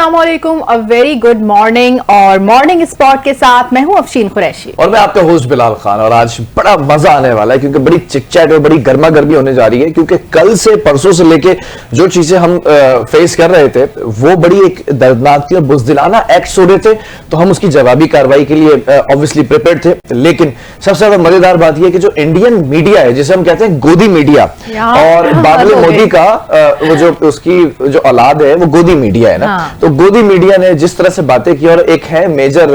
अस्सलाम वालेकुम, a very good morning. और मॉर्निंग स्पॉट के साथ मैं हूं अफशीन कुरैशी और मैं आपका होस्ट बिलाल खान। और आज बड़ा मजा आने वाला है क्योंकि बड़ी चिकचैट और बड़ी गर्मा गर्मी होने जा रही है, क्योंकि कल से परसों से लेके जो चीजें हम फेस कर रहे थे वो बड़ी एक दर्दनाक थी और बुज़दिलाना एक्ट्स हो रहे थे, तो हम उसकी जवाबी कार्रवाई के लिए ऑब्वियसली प्रिपेयर थे। लेकिन सबसे ज्यादा मजेदार बात यह है कि जो इंडियन मीडिया है, जिसे हम कहते हैं गोदी मीडिया, और बाबुल मोदी का वो जो उसकी जो औलाद है वो गोदी मीडिया है ना, तो गोदी मीडिया ने जिस तरह से बातें की, और एक है मेजर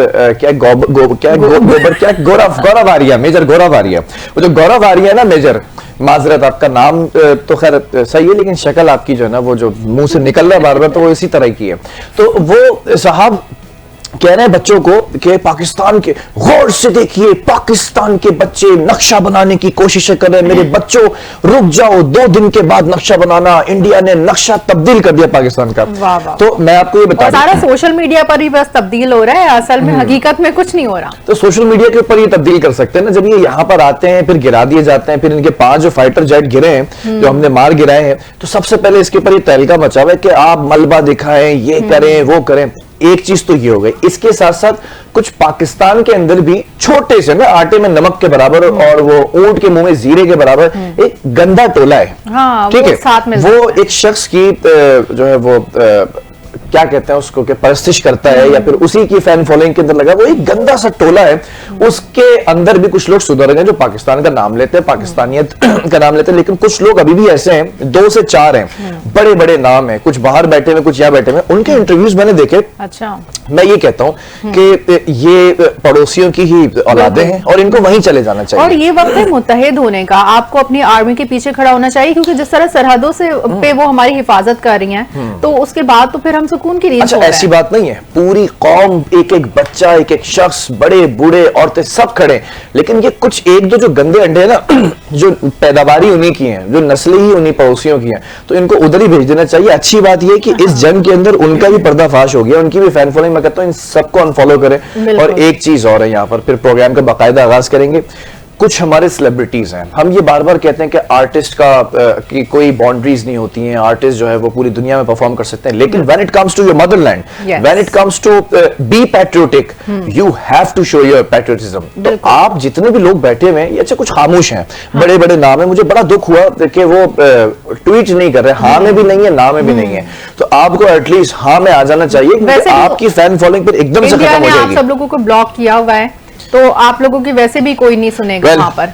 गौरव आर्या, मेजर गौरव आर्या, वो जो गौरव आर्या है ना, मेजर, माजरत आपका नाम तो खैर सही है लेकिन शक्ल आपकी जो है ना, वो जो मुंह से निकल रहा है बार बार, तो वो इसी तरह की है। तो वो साहब कह रहे हैं बच्चों को कि पाकिस्तान के, गौर से देखिए, पाकिस्तान के बच्चे नक्शा बनाने की कोशिश कर रहे हैं। मेरे बच्चों रुक जाओ, 2 दिन के बाद नक्शा बनाना, इंडिया ने नक्शा तब्दील कर दिया पाकिस्तान का। वाह वाह। तो मैं आपको ये बता, सारा सोशल मीडिया पर ही बस तब्दील हो रहा है, असल में हकीकत में कुछ नहीं हो रहा। तो सोशल मीडिया के ऊपर ये तब्दील कर सकते हैं ना, जब ये यहाँ पर आते हैं फिर गिरा दिए जाते हैं, फिर इनके 5 जो फाइटर जेट गिरे हैं जो हमने मार गिराए हैं, तो सबसे पहले इसके ऊपर ये तहलका मचा हुआ है कि आप मलबा दिखाएं, ये करें वो करें। एक चीज तो ये हो गई, इसके साथ साथ कुछ पाकिस्तान के अंदर भी छोटे से ना आटे में नमक के बराबर और वो ऊंट के मुंह में जीरे के बराबर एक गंदा टोला है। हाँ, ठीक है, साथ में वो एक शख्स की जो है वो क्या कहते हैं उसको, कि परस्तिश करता है या फिर उसी की फैन फॉलोइंग के अंदर लगा, वो एक गंदा सा टोला है। उसके अंदर भी कुछ लोग सुधर गए जो पाकिस्तान का नाम लेते हैं, पाकिस्तानियत का नाम लेते हैं, लेकिन कुछ लोग अभी भी ऐसे हैं, 2 से 4 हैं, बड़े बड़े नाम हैं, कुछ बाहर बैठे हुए, कुछ यहाँ बैठे हुए। उनके इंटरव्यूज मैंने देखे। अच्छा, मैं ये कहता हूं कि ये पड़ोसियों की ही औलादे हैं और इनको वहीं चले जाना चाहिए। और ये वक्त है मुत्तहिद होने का, आपको अपनी आर्मी के पीछे खड़ा होना चाहिए, क्योंकि जिस तरह सरहदों से पे वो हमारी हिफाजत कर रही हैं, तो उसके बाद तो फिर हम सुकून की नींद अच्छा, ऐसी बात नहीं है, पूरी कौम, एक एक बच्चा, एक एक शख्स, बड़े बूढ़े औरतें सब खड़े, लेकिन ये कुछ एक दो जो गंदे अंडे है ना जो पैदावारी उन्हीं की हैं, जो नस्लें ही उन्हीं पड़ोसियों की हैं, तो इनको उधर ही भेज देना चाहिए। अच्छी बात यह कि इस जंग के अंदर उनका भी पर्दाफाश हो गया, उनकी भी फैन फॉलोइंग। मैं कहता हूं इन सबको अनफॉलो करें। और एक चीज और है, यहाँ पर फिर प्रोग्राम का बाकायदा आगाज करेंगे। कुछ हमारे सेलिब्रिटीज हैं, हम ये बार बार कहते हैं कि आर्टिस्ट की कोई बाउंड्रीज नहीं होती हैं, आर्टिस्ट जो है वो पूरी दुनिया में परफॉर्म कर सकते हैं, लेकिन when it comes to your motherland, when it comes to be patriotic, you have to show your patriotism. तो आप जितने भी लोग बैठे हुए हैं, ये अच्छा कुछ खामोश हैं, बड़े बड़े नाम है, मुझे बड़ा दुख हुआ कि वो ट्वीट नहीं कर रहे, हाँ में भी नहीं है, ना में भी नहीं है, तो आपको एटलीस्ट हाँ में आ जाना चाहिए, क्योंकि आपकी फैन फॉलोइंग पर एकदम से खत्म हो जाएगी। आप सब लोगों को ब्लॉक किया हुआ है, तो आप लोगों की वैसे भी कोई नहीं सुनेगा वहां पर।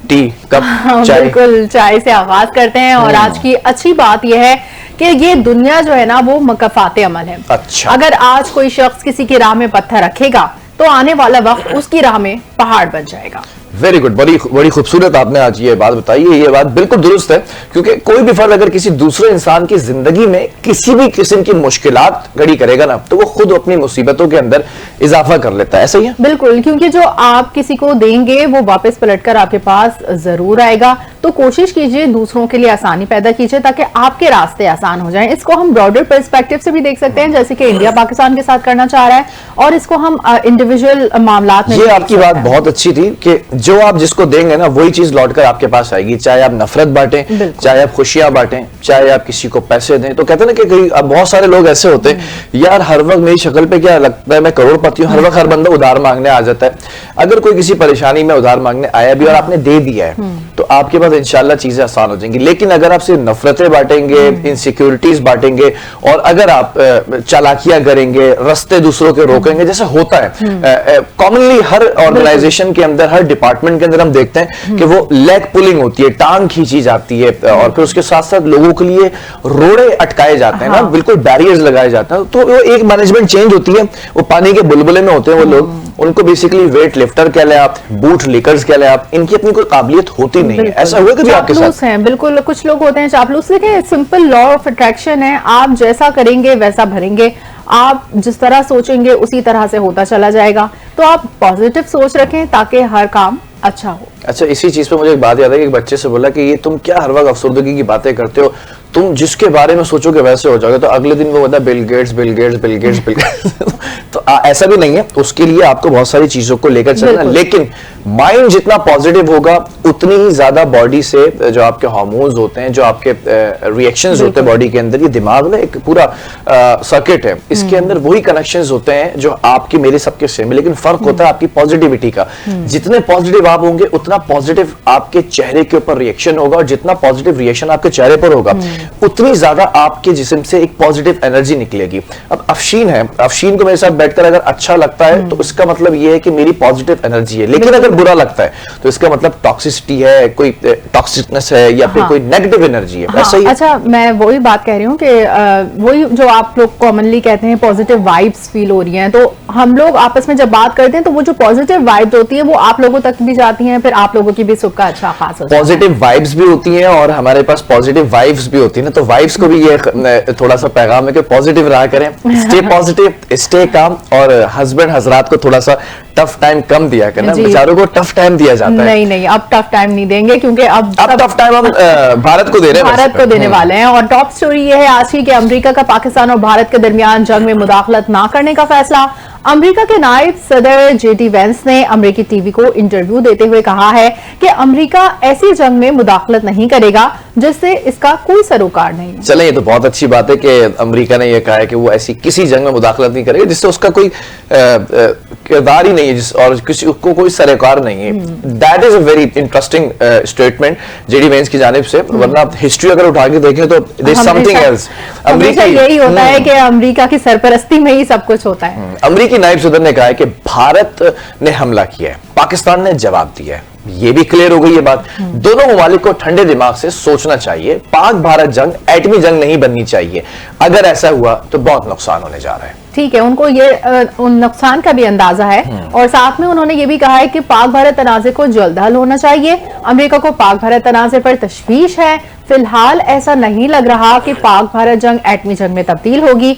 टी कप चाय, बिल्कुल, चाय से आगाज करते हैं। और आज की अच्छी बात यह है कि ये दुनिया जो है ना वो मकफाते अमल है। अच्छा, अगर आज कोई शख्स किसी की राह में पत्थर रखेगा तो आने वाला वक्त उसकी राह में पहाड़ बन जाएगा। वेरी गुड, बड़ी खूबसूरत आपने आज ये बात बताई है। ये बात बिल्कुल दुरुस्त है, क्योंकि कोई भी फर्द अगर किसी दूसरे इंसान की जिंदगी में किसी भी किस्म की मुश्किलात खड़ी करेगा ना, तो वो खुद अपनी मुसीबतों के अंदर इजाफा कर लेता है। ऐसा ही है? बिल्कुल, क्योंकि जो आप किसी को देंगे वो वापस पलटकर आपके पास जरूर आएगा। तो कोशिश कीजिए दूसरों के लिए आसानी पैदा कीजिए ताकि आपके रास्ते आसान हो जाएं। इसको हम ब्रॉडर पर्सपेक्टिव से भी देख सकते हैं, जैसे कि इंडिया पाकिस्तान के साथ करना चाह रहा है, और इसको हम इंडिविजुअल मामलात में। ये आपकी बात बहुत अच्छी थी कि जो आप जिसको देंगे ना वही चीज लौटकर आपके पास आएगी, चाहे आप नफरत बांटें, चाहे आप खुशियां बांटें, चाहे आप किसी को पैसे दें। तो कहते हैं ना कि बहुत सारे लोग ऐसे होते हैं, यार हर वक्त मेरी शक्ल पे क्या लगता है मैं करोड़पति हूं, हर वक्त हर बंदा उधार मांगने आ जाता है। अगर कोई किसी परेशानी में उधार मांगने आया भी और आपने दे दिया है, तो आपके पास इंशाल्लाह चीजें आसान हो जाएंगी। लेकिन अगर आप सिर्फ नफरतें बांटेंगे, इनसिक्योरिटीज बांटेंगे, और अगर आप चालाकियां करेंगे, रास्ते दूसरों के रोकेंगे, जैसे होता है कॉमनली हर ऑर्गेनाइजेशन के अंदर, हर डिपार्टमेंट के अंदर हम देखते हैं कि वो लेग पुलिंग होती है, टांग खींची जाती है, और फिर उसके साथ साथ लोगों के लिए रोड़े अटकाए जाते हैं ना, बिल्कुल बैरियर्स लगाए जाते हैं। तो वो एक मैनेजमेंट चेंज होती है, वो पानी के बुलबुले में होते हैं वो लोग, उनको बेसिकली वेट लिफ्टर कह लें आप, बूट लिकर्स कह लें आप, इनकी अपनी कोई काबिलियत होती नहीं है। ऐसा हुआ कभी आपके साथ? हैं, बिल्कुल, कुछ लोग होते हैं चापलूस। देखिए, सिंपल लॉ ऑफ अट्रैक्शन है, आप जैसा करेंगे वैसा भरेंगे, आप जिस तरह सोचेंगे उसी तरह से होता चला जाएगा। तो आप पॉजिटिव सोच रखें ताकि हर काम अच्छा हो। अच्छा, इसी चीज पे मुझे एक बात याद है कि एक बच्चे से बोला कि ये तुम क्या हर वक्त अफसरदगी की बातें करते हो, तुम जिसके बारे में सोचोगे वैसे हो जाओगे, तो अगले दिन वो होता है Bill Gates Bill Gates Bill Gates Bill Gates. तो ऐसा भी नहीं है, उसके लिए आपको बहुत सारी चीजों को लेकर चलना, लेकिन माइंड जितना पॉजिटिव होगा उतनी ही ज्यादा बॉडी से जो आपके हार्मोन्स होते हैं, जो आपके रिएक्शंस होते हैं बॉडी के अंदर, ये दिमाग ना एक पूरा सर्किट है, इसके अंदर वही कनेक्शंस होते हैं जो आपकी मेरे सबके सेम है, लेकिन फर्क होता है आपकी पॉजिटिविटी का। जितने पॉजिटिव आप होंगे उतना पॉजिटिव आपके चेहरे के ऊपर रिएक्शन होगा, और जितना पॉजिटिव रिएक्शन आपके चेहरे पर होगा उतनी ज्यादा आपके जिस्म से एक पॉजिटिव एनर्जी निकलेगी। अब अफशीन है, अफशीन को मेरे साथ बैठकर अगर अच्छा लगता है तो इसका मतलब ये है कि मेरी पॉजिटिव एनर्जी है, लेकिन अगर बुरा लगता है तो इसका मतलब टॉक्सिसिटी है, कोई टॉक्सिकनेस है, या फिर कोई नेगेटिव एनर्जी है। ऐसा ही अच्छा, मैं वही बात कह रही हूँ कि वही जो आप लोग कॉमनली कहते हैं पॉजिटिव वाइब्स फील हो रही हैं, तो हम लोग आपस में जब बात करते हैं तो वो जो पॉजिटिव वाइब्स होती है वो आप लोगों तक भी जाती हैं, फिर आप लोगों की भी सुख का अच्छा खास होता है। पॉजिटिव वाइब्स भी होती हैं और हमारे पास पॉजिटिव वाइब्स भी होती है ना, तो वाइब्स को भी ये थोड़ा सा पैगाम है कि पॉजिटिव रहा करें, स्टे पॉजिटिव, स्टे काम, और हस्बैंड हजरात को थोड़ा सा टफ टाइम कम दिया करना, बेचारों को टफ टाइम दिया जाता है। नहीं नहीं, अब टफ टाइम नहीं देंगे, क्योंकि अब टफ टाइम हम भारत को दे रहे हैं, भारत को देने वाले हैं। और टॉप स्टोरी ये है आज की कि अमेरिका का पाकिस्तान और भारत के दरमियान जंग में मुदाखलत ना करने का फैसला। अमेरिका के नायब सदर जेडी वेंस ने अमेरिकी टीवी को इंटरव्यू देते हुए कहा है कि अमेरिका ऐसी जंग में मुदाखलत नहीं करेगा जिससे इसका कोई सरोकार नहीं है। चले, ये तो बहुत अच्छी बात है कि अमेरिका ने यह कहा है कि वो ऐसी किसी जंग में मुदाखलत नहीं करेगा जिससे उसका कोई किरदार ही नहीं है, और किसी को कोई सरोकार नहीं है। That is a very interesting statement JD Vance की जानिब से, वरना हिस्ट्री अगर उठा के देखें तो there is something else. America यही होता है कि अमेरिका की सरपरस्ती में ही सब कुछ होता है। अमेरिकी नायब सदर ने कहा है कि भारत ने हमला किया है, पाकिस्तान ने जवाब दिया है, ये भी क्लियर हो गई ये बात। दोनों ममालिक को ठंडे दिमाग से सोचना चाहिए, पाक भारत जंग एटमी जंग नहीं बननी चाहिए, अगर ऐसा हुआ तो बहुत नुकसान होने जा रहा है। ठीक है, उनको ये उन नुकसान का भी अंदाजा है, और साथ में उन्होंने ये भी कहा है कि पाक भारत तनाज़े को जल्द हल होना चाहिए। अमेरिका को पाक भारत तनाज़े पर तशवीश है, फिलहाल ऐसा नहीं लग रहा कि पाक भारत जंग एटमी जंग में तब्दील होगी।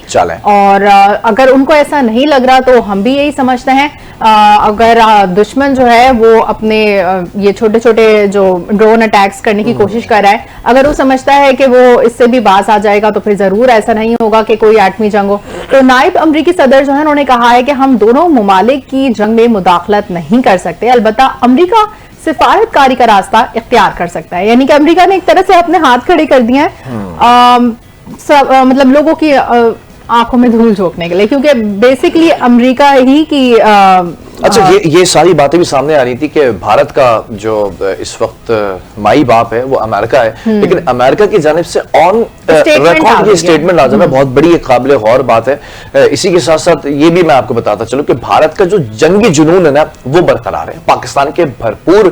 और अगर उनको ऐसा नहीं लग रहा तो हम भी यही समझते हैं, अगर दुश्मन जो है वो अपने ये छोटे छोटे जो ड्रोन अटैक्स करने की कोशिश कर रहा है, अगर वो समझता है कि वो इससे भी बाज आ जाएगा तो फिर जरूर ऐसा नहीं होगा कि कोई एटमी जंग हो। तो नायब अमरीकी सदर जो है उन्होंने कहा है कि हम दोनों ममालिक की जंग में मुदाखलत नहीं कर सकते, अलबत्ता अमरीका सिफारतकारी का रास्ता इख्तियार कर सकता है। यानी कि अमेरिका ने एक तरह से अपने हाथ खड़े कर दिए हैं मतलब लोगों की आंखों में धूल झोंकने के लिए, क्योंकि बेसिकली अमेरिका ही की अच्छा, ये सारी बातें भी सामने आ रही थी कि भारत का जो इस वक्त माई बाप है वो अमेरिका है, लेकिन अमेरिका की जानिब से ऑन रिकॉर्ड ये स्टेटमेंट आ जाना बहुत बड़ी एक काबिल गौर बात है। इसी के साथ साथ ये भी मैं आपको बताता चलूं कि भारत का जो जंगी जुनून है ना वो बरकरार है, पाकिस्तान के भरपूर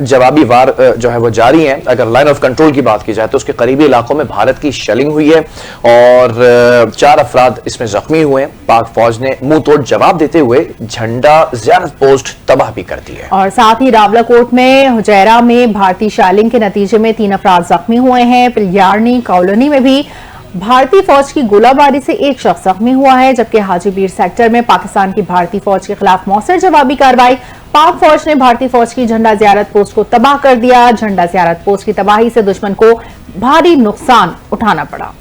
जवाबी वार जो है वो जारी है। अगर लाइन ऑफ कंट्रोल की बात की जाए तो उसके करीबी इलाकों में भारत की शेलिंग हुई है और 4 अफराद इसमें जख्मी हुए। पाक फौज ने मुंह तोड़ जवाब देते हुए झंडा ज़ियारत पोस्ट तबाह भी कर दी है। और साथ ही रावलाकोट में हुजैरा में भारतीय शैलिंग के नतीजे में 3 अफराद जख्मी हुए हैं। पिल्यारनी कॉलोनी में भी भारतीय फौज की गोलाबारी से एक शख्स जख्मी हुआ है, जबकि हाजीपीर सेक्टर में पाकिस्तान की भारतीय फौज के खिलाफ मौसर जवाबी कार्रवाई। पाक फौज ने भारतीय फौज की झंडा ज़ियारत पोस्ट को तबाह कर दिया। झंडा ज़ियारत पोस्ट की तबाही से दुश्मन को भारी नुकसान उठाना पड़ा।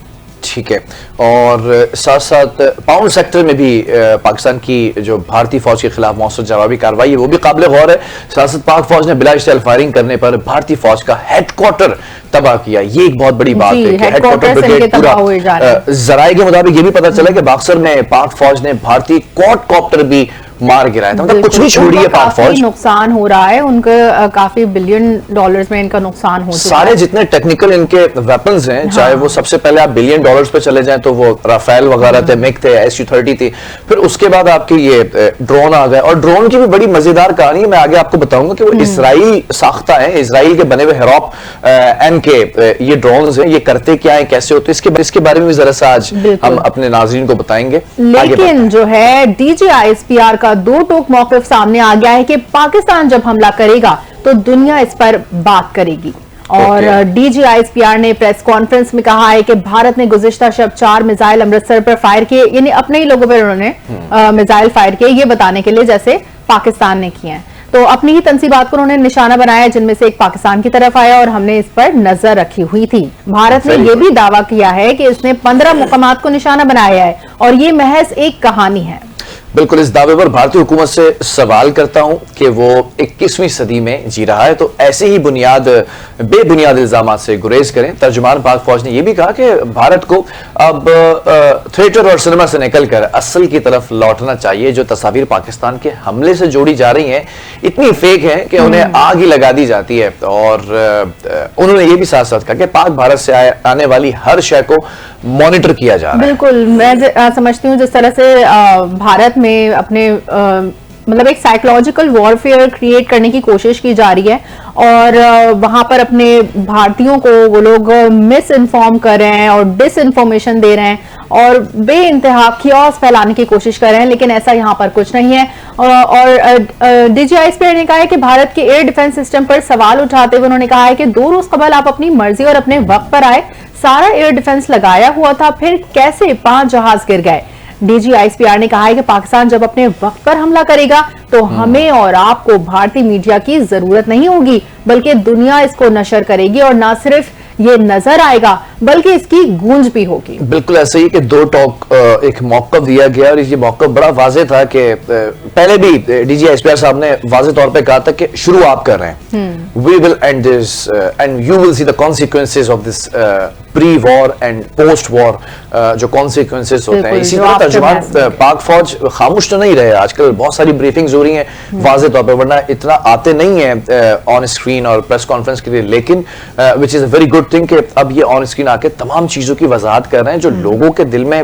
ठीक है, और साथ साथ पाउंड सेक्टर में भी पाकिस्तान की जो भारतीय फौज के खिलाफ मौसर जवाबी कार्रवाई है वो भी काबिल गौर है। साथ साथ पाक फौज ने बिला इश्तियाल फायरिंग करने पर भारतीय फौज का हेडक्वार्टर तबाह किया। ये एक बहुत बड़ी बात है कि हेडक्वार्टर ब्रिगेड पूरा जराये के मुताबिक ये भी पता चला कि बक्सर में पाक फौज ने भारतीय क्वाडकॉप्टर भी मार गिराया था, मतलब कुछ नहीं छोड़ी है पाक फौज। नुकसान हो रहा है उनका, काफी बिलियन डॉलर्स में इनका नुकसान हो चुका है। सारे जितने टेक्निकल इनके वेपन्स हैं, चाहे वो सबसे पहले आप बिलियन डॉलर्स पे चले जाएं तो वो राफेल वगैरह थे, मिग थे, SU-30 थी, फिर उसके बाद आपके ये ड्रोन आ गए। और ड्रोन की भी बड़ी मजेदार कहानी है, मैं आगे आपको बताऊंगा कि वो इसराइल साख्ता है, इसराइल के बने हुए हेरॉप एन के ये ड्रोन्स हैं। ये करते क्या है, कैसे होते हैं, इसके बारे में भी जरा सा आज हम अपने नाज़रीन को बताएंगे। लेकिन जो है DGISPR का दो टोक मौक़िफ़ सामने आ गया है कि पाकिस्तान जब हमला करेगा तो दुनिया इस पर बात करेगी। और DGISPR ने प्रेस कॉन्फ्रेंस में कहा है कि भारत ने गुज़िश्ता शब 4 मिसाइल अमृतसर पर फायर किए, यानी अपने ही लोगों पर उन्होंने मिसाइल फायर किए, ये बताने के लिए जैसे पाकिस्तान ने किए हैं। तो अपनी ही तंसीबात को उन्होंने निशाना बनाया, जिनमें से एक पाकिस्तान की तरफ आया और हमने इस पर नजर रखी हुई थी। भारत ने यह भी दावा किया है कि इसने 15 मुकामात को निशाना बनाया है और ये महज एक कहानी है। बिल्कुल, इस दावे पर भारतीय हुकूमत से सवाल करता हूं कि वो 21वीं सदी में जी रहा है, तो ऐसे ही बेबुनियाद इल्जामात से गुरेज करें। तर्जुमान पाक फौज ने यह भी कहा कि भारत को अब थिएटर और सिनेमा से निकलकर असल की तरफ लौटना चाहिए। जो तस्वीर पाकिस्तान के हमले से जोड़ी जा रही हैं इतनी फेक है कि उन्हें आग ही लगा दी जाती है। और उन्होंने ये भी साथ साथ कहा कि पाक भारत से आने वाली हर शय को मॉनिटर किया जा रहा है। बिल्कुल, मैं समझती हूँ जिस तरह से भारत में अपने मतलब एक साइकोलॉजिकल वॉरफेयर क्रिएट करने की कोशिश की जा रही है और वहां पर अपने भारतीयों को वो लोग मिस इन्फॉर्म कर रहे हैं और डिस इन्फॉर्मेशन दे रहे हैं और बेइंतहा खियास फैलाने की कोशिश कर रहे हैं, लेकिन ऐसा यहाँ पर कुछ नहीं है। और DGISP ने कहा है कि भारत के एयर डिफेंस सिस्टम पर सवाल उठाते हुए उन्होंने कहा है कि 2 रोज कबल आप अपनी मर्जी और अपने वक्त पर आए, सारा एयर डिफेंस लगाया हुआ था, फिर कैसे 5 जहाज गिर गए। DGISPR ने कहा है कि पाकिस्तान जब अपने वक्त पर हमला करेगा तो हमें और आपको भारतीय मीडिया की जरूरत नहीं होगी, बल्कि दुनिया इसको नशर करेगी और ना सिर्फ ये नजर आएगा बल्कि इसकी गूंज भी होगी। बिल्कुल ऐसे ही कि 2 टॉक एक मौक़िफ़ दिया गया और ये मौक़िफ़ बड़ा वाज़ेह था कि पहले भी DGISPR साहब ने वाज़ेह तौर पे कहा था कि शुरू आप कर रहे हैं, we will end this and you will see the consequences of this pre war and post war जो कॉन्सिक्वेंसेस होते हैं। इसी तरह तर्जुमान पाक फौज खामोश तो नहीं रहे, आजकल बहुत सारी ब्रीफिंग्स हो रही हैं वाज़ेह तौर पर, वरना इतना आते नहीं है ऑन स्क्रीन और प्रेस कॉन्फ्रेंस के लिए, लेकिन which is a very good thing कि अब ये ऑन स्क्रीन आके तमाम चीजों की वजाहत कर रहे हैं जो लोगों के दिल में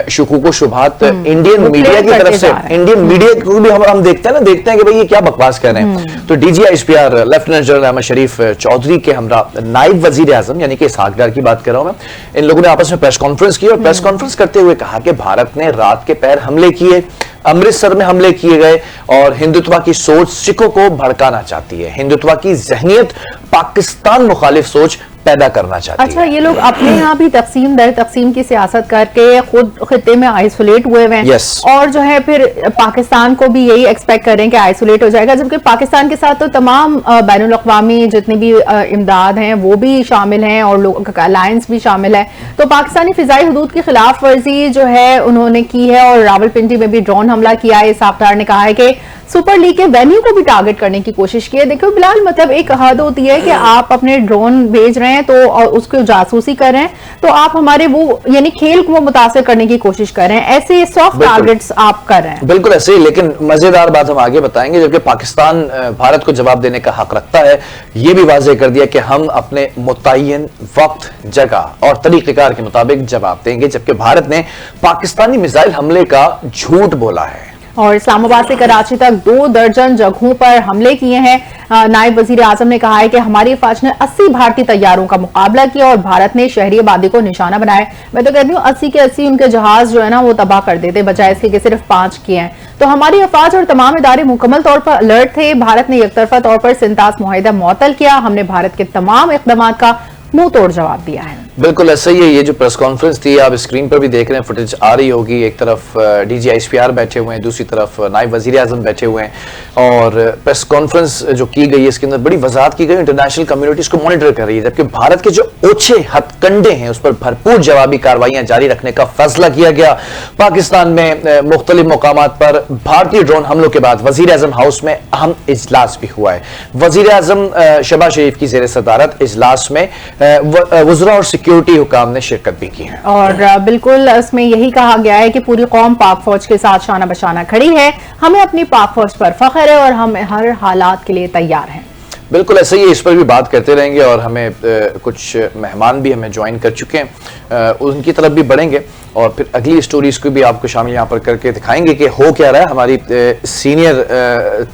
शुकूक व शुबहात इंडियन मीडिया की तरफ से, इंडियन मीडिया को भी हम देखते हैं कि भाई ये क्या बकवास कर रहे हैं। तो DGISPR लेफ्टिनेंट जनरल अहमद शरीफ चौधरी के हमरा नायब वजीर आजम यानी कि इसहाक डार की बात कर रहा हूं मैं, इन लोगों ने आपस में प्रेस कॉन्फ्रेंस की और प्रेस कॉन्फ्रेंस करते हुए कहा कि भारत ने रात के पहर हमले किए, अमृतसर में हमले किए गए और हिंदुत्व की सोच सिखों को भड़काना चाहती है, हिंदुत्व की जहनियत पाकिस्तान मुखालिफ सोच पैदा करना चाहती है। अच्छा, ये लोग अपने यहाँ भी तकसीम दर तकसीम की सियासत करके खुद खित्ते में आइसोलेट हुए हैं और जो है फिर पाकिस्तान को भी यही एक्सपेक्ट कर रहे हैं कि आइसोलेट हो जाएगा, जबकि पाकिस्तान के साथ तो तमाम बैनुल अक़वामी जितनी भी इमदाद हैं वो भी शामिल हैं और लोग अलायंस भी शामिल है। तो पाकिस्तानी फिजाई हदूद की खिलाफ वर्जी जो है उन्होंने की है और रावलपिंडी में भी ड्रोन हमला किया है। साफ्तार ने कहा है कि सुपर लीग के वेन्यू को भी टारगेट करने की कोशिश की है। देखो बिलाल, मतलब एक हद होती है कि आप अपने ड्रोन भेज रहे हैं तो और उसको जासूसी कर रहे हैं, तो आप हमारे वो यानी खेल को मुतासिर करने की कोशिश कर रहे हैं, ऐसे सॉफ्ट टारगेट्स आप कर रहे हैं। बिल्कुल ऐसे ही, लेकिन मजेदार बात हम आगे बताएंगे। जबकि पाकिस्तान भारत को जवाब देने का हक रखता है, यह भी वाज़ेह कर दिया कि हम अपने मुतय्यन वक्त, जगह और तरीक़ेकार के मुताबिक जवाब देंगे, जबकि भारत ने पाकिस्तानी मिसाइल हमले का झूठ बोला है और इस्लामाबाद से कराची तक 2 दर्जन जगहों पर हमले किए हैं। नायब वजीर आजम ने कहा है कि हमारी फौज ने 80 भारतीय तैयारों का मुकाबला किया और भारत ने शहरी आबादी को निशाना बनाया। मैं तो कहती हूँ 80 के 80 उनके जहाज जो है ना वो तबाह कर देते, बजाय इसके कि सिर्फ 5 किए हैं। तो हमारी अफवाज और तमाम इदारे मुकम्मल तौर पर अलर्ट थे। भारत ने एकतरफा तौर पर सिंतास मुआहिदा मुअत्तल किया। हमने भारत के तमाम इक़दाम का मुंह तोड़ जवाब दिया है। बिल्कुल ऐसा ही है। ये जो प्रेस कॉन्फ्रेंस थी आप स्क्रीन पर भी देख रहे हैं, फुटेज आ रही होगी। एक तरफ DGISPR बैठे हुए हैं, दूसरी तरफ नायब वजीर आजम बैठे हुए हैं और प्रेस कॉन्फ्रेंस जो की गई है इसके अंदर बड़ी वजाहत की गई, इंटरनेशनल कम्युनिटी इसको मॉनिटर कर रही है, जबकि भारत के जो ओछे हथकंडे हैं उस पर भरपूर जवाबी कार्रवाइयां जारी रखने का फैसला किया गया। पाकिस्तान में मुख्तलिफ मकामात पर भारतीय ड्रोन हमलों के बाद वजीर आजम हाउस में अहम इजलास भी हुआ है। वजीर आजम शहबाज शरीफ की जेर सदारत इजलास में वज़रा और सिक्योरिटी हुकाम ने शिरकत भी की है और बिल्कुल इसमें यही कहा गया है कि पूरी कौम पाक फौज के साथ शाना बशाना खड़ी है। हमें अपनी पाक फौज पर फख्र है और हम हर हालात के लिए तैयार हैं। बिल्कुल ऐसे ही, इस पर भी बात करते रहेंगे और हमें कुछ मेहमान भी हमें ज्वाइन कर चुके हैं, उनकी तरफ भी बढ़ेंगे और फिर अगली स्टोरीज को भी आपको शामिल यहाँ पर करके दिखाएंगे कि हो क्या रहा है। हमारी सीनियर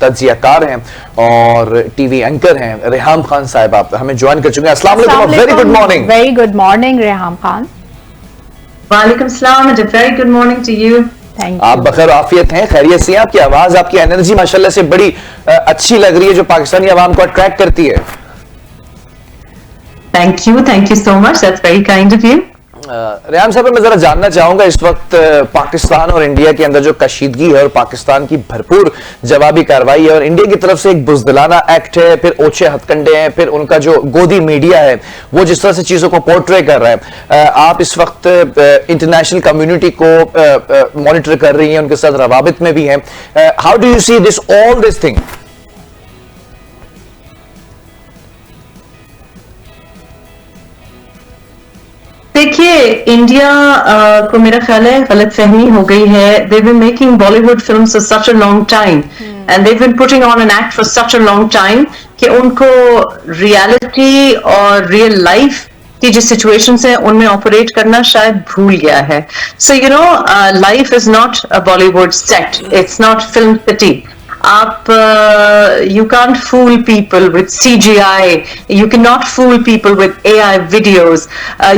तज्जियाकार हैं और टीवी एंकर हैं रेहाम खान साहिब, आप हमें ज्वाइन कर चुके हैं। अस्सलाम वालेकुम, very good morning. Very good morning Reham Khan. वालेकुम सलाम, very good morning to you. आप बखैर आफियत हैं, खैरियत से? आपकी आवाज, आपकी एनर्जी माशाल्लाह से बड़ी अच्छी लग रही है, जो पाकिस्तानी आवाम को अट्रैक्ट करती है। Thank you so much, that's very kind of you. Rehan साहब, मैं जरा जानना चाहूंगा इस वक्त पाकिस्तान और इंडिया के अंदर जो कशीदगी है और पाकिस्तान की भरपूर जवाबी कार्रवाई है और इंडिया की तरफ से एक बुजदिलाना एक्ट है, फिर ओछे हथकंडे हैं, फिर उनका जो गोदी मीडिया है वो जिस तरह से चीजों को पोर्ट्रे कर रहा है, आप इस वक्त इंटरनेशनल कम्युनिटी को मॉनिटर कर रही हैं, उनके साथ रवाबित में भी हैं, how do you see this all this thing? देखिए, इंडिया को मेरा ख्याल है गलतफहमी हो गई है. They've been making Bollywood films for such a long time and they've been putting on an act for such a long time कि उनको रियलिटी और रियल लाइफ की जो सिचुएशंस हैं उनमें ऑपरेट करना शायद भूल गया है. So you know, life is not a Bollywood set, it's not film city. आप you can't fool people with CGI, you cannot fool people with AI videos,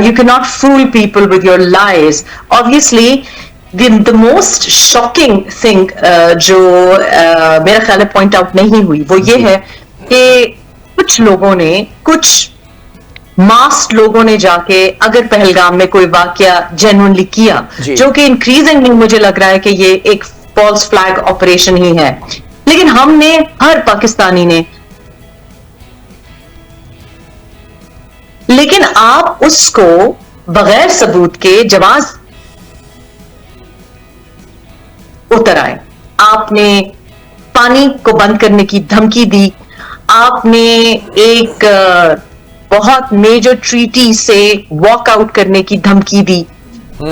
you cannot fool people with your lies. Obviously the most shocking thing जो मेरा ख्याल है point out नहीं हुई वो ये है कि कुछ लोगों ने, कुछ मास्ड लोगों ने जाके अगर पहलगाम में कोई वाकया जेन्युइनली किया, जो कि इंक्रीजिंगली मुझे लग रहा है कि ये एक फॉल्स फ्लैग ऑपरेशन ही है, लेकिन हमने, हर पाकिस्तानी ने, लेकिन आप उसको बगैर सबूत के जवाब उतर आए. आपने पानी को बंद करने की धमकी दी, आपने एक बहुत मेजर ट्रीटी से वॉकआउट करने की धमकी दी,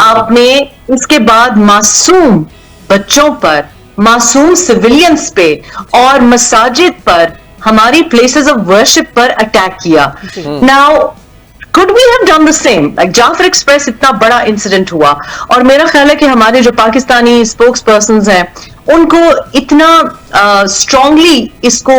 आपने इसके बाद मासूम बच्चों पर, मासूम सिविलियंस पे और मसाजिद पर, हमारी प्लेसेस ऑफ वर्शिप पर अटैक किया. Now could we have done the same? Like Jaffar express इतना बड़ा इंसिडेंट हुआ और मेरा ख्याल है कि हमारे जो पाकिस्तानी स्पोक्स पर्सन्स हैं उनको इतना स्ट्रांगली इसको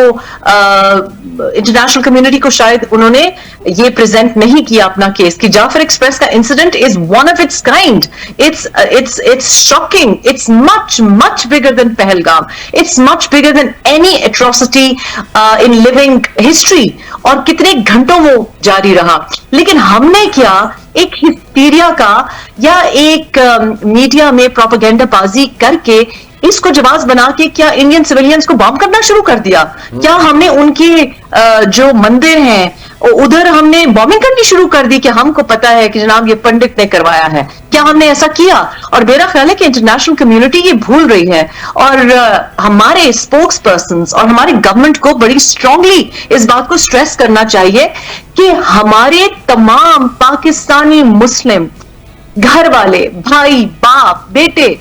इंटरनेशनल कम्युनिटी को शायद उन्होंने ये प्रेजेंट नहीं किया अपना केस कि जाफर एक्सप्रेस का incident is one of its kind. It's shocking. It's much bigger than Pahalgam. It's much bigger than any atrocity in living history. और कितने घंटों वो जारी रहा, लेकिन हमने क्या एक हिस्टीरिया का या एक मीडिया में प्रोपेगेंडाबाजी करके इसको जवाब बना के क्या इंडियन सिविलियंस को बॉम्ब करना शुरू कर दिया? क्या हमने उनके जो मंदिर हैं उधर हमने बॉम्बिंग करनी शुरू कर दी कि हमको पता है कि जनाब ये पंडित ने करवाया है? क्या हमने ऐसा किया? और मेरा ख्याल है कि इंटरनेशनल कम्युनिटी ये भूल रही है और हमारे स्पोक्स पर्सन्स और हमारे गवर्नमेंट को बड़ी स्ट्रांगली इस बात को स्ट्रेस करना चाहिए कि हमारे तमाम पाकिस्तानी मुस्लिम घर वाले, भाई, बाप, बेटे,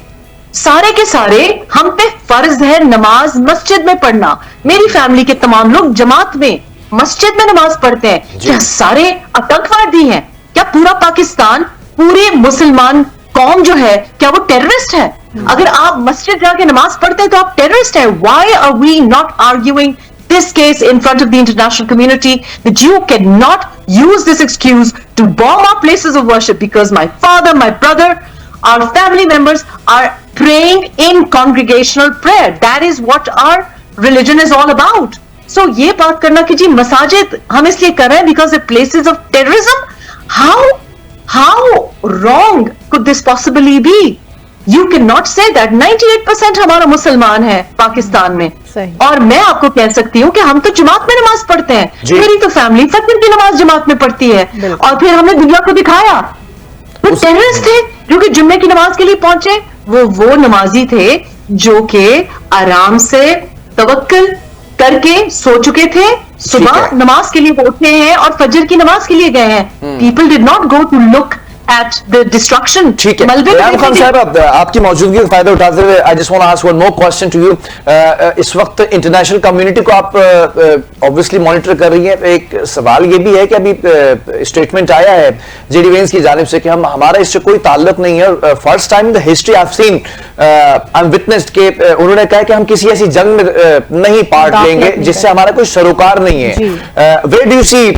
सारे के सारे हम पे फर्ज है नमाज मस्जिद में पढ़ना. मेरी फैमिली के तमाम लोग जमात में मस्जिद में नमाज पढ़ते हैं. क्या सारे आतंकवादी हैं? क्या पूरा पाकिस्तान, पूरी मुसलमान कौम जो है, क्या वो टेररिस्ट है? अगर आप मस्जिद जाके नमाज पढ़ते हैं तो आप टेररिस्ट हैं. Why are we not arguing this case in front of the international community that you cannot use this excuse to bomb our places of worship because my father, my brother, our family members are praying in congregational prayer. That is what our religion is all about. So ये बात करना कि जी मसाजिद हम इसलिए कर रहे हैं because they're places of terrorism. How wrong could this possibly be? You cannot say that. 98% हमारा मुसलमान है पाकिस्तान में. और मैं आपको कह सकती हूँ कि हम तो जमात में नमाज पढ़ते हैं. मेरी तो फैमिली फजर की नमाज जमात में पढ़ती है. और फिर हमने दुनिया को दिखाया वो टेररिस्ट थे जो कि जुम्मे की नमाज के लिए पहुंचे. वो नमाजी थे जो कि आराम से तवक्कुल करके सो चुके थे. सुबह नमाज के लिए उठे हैं और फजर की नमाज के लिए गए हैं. People did not go to look at the destruction. ठीक है, रेहान खान साहब, आपकी मौजूदगी का फायदा उठाते हुए I just want to ask one more question to you. इस वक्त इंटरनेशनल कम्युनिटी को आप ऑब्वियसली मॉनिटर कर रही हैं. एक सवाल ये भी है कि अभी स्टेटमेंट आया है जेडी वेंस की जानिब से कि हमारा इससे कोई ताल्लुक नहीं है. First time in the history I have seen, I am witnessed के उन्होंने कहा कि हम किसी ऐसी जंग में नहीं पार्ट लेंगे जिससे हमारा कोई सरोकार नहीं है. वेयर डू यू सी